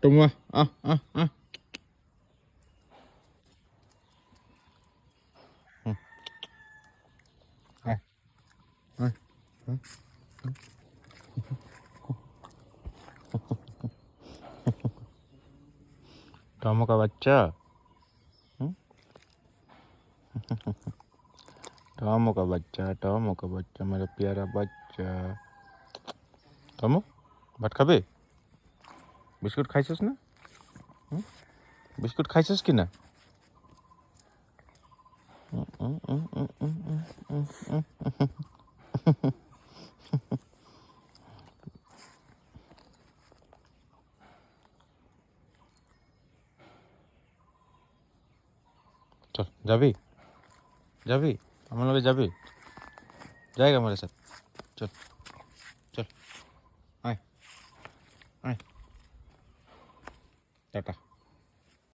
টমু আহ আহ আহ আয় আয় टॉमो का बच्चा टॉमो का बच्चा मेरा प्यारा बच्चा टॉमो भात खाबे बिस्कुट खाइछस् ना बिस्कुट खाइछस् कि ना चल जाबी जाबी আমার লগে যাবি जाएगा हमारे साथ चल चल आय आय टाटा